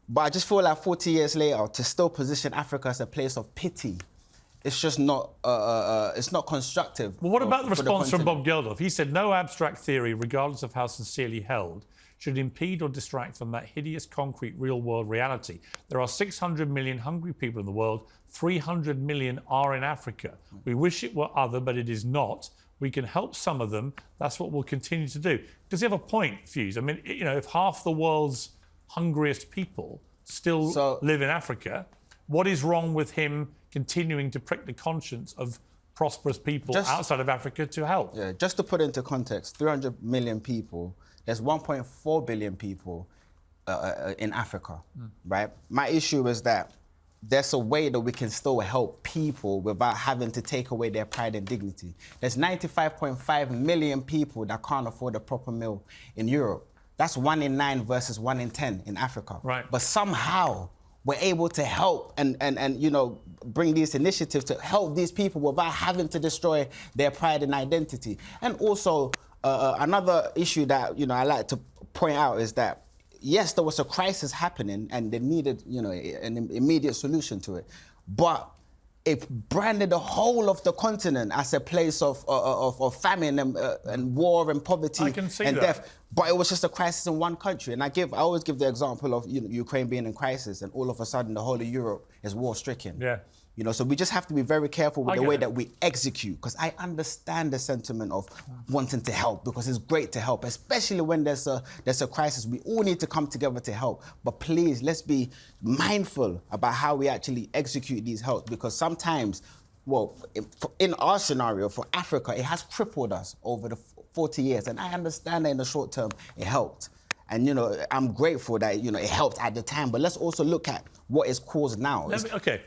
But I just feel like 40 years later, to still position Africa as a place of pity, it's just not, it's not constructive. Well, what about the response from continent. Bob Geldof? He said, no abstract theory, regardless of how sincerely held, should impede or distract from that hideous, concrete, real-world reality. There are 600 million hungry people in the world. 300 million are in Africa. We wish it were other, but it is not. We can help some of them. That's what we'll continue to do. Does he have a point, Fuse? I mean, you know, if half the world's hungriest people still live in Africa, what is wrong with him continuing to prick the conscience of prosperous people outside of Africa to help? Yeah, just to put into context, 300 million people, there's 1.4 billion people in Africa, right? My issue is that there's a way that we can still help people without having to take away their pride and dignity. There's 95.5 million people that can't afford a proper meal in Europe. That's 1 in 9 versus 1 in 10 in Africa. Right. But somehow we're able to help and you know, bring these initiatives to help these people without having to destroy their pride and identity. And also, another issue that, you know, I like to point out is that, yes, there was a crisis happening and they needed, you know, an immediate solution to it. But it branded the whole of the continent as a place of famine and war and poverty and death. But it was just a crisis in one country. And I always give the example of, you know, Ukraine being in crisis and all of a sudden the whole of Europe is war-stricken. Yeah. You know, so we just have to be very careful with the way that we execute, because I understand the sentiment of wanting to help, because it's great to help, especially when there's a crisis. We all need to come together to help. But please, let's be mindful about how we actually execute these helps, because sometimes, well, in our scenario for Africa, it has crippled us over the 40 years. And I understand that in the short term, it helped. And, you know, I'm grateful that, you know, it helped at the time. But let's also look at what is caused now. Okay,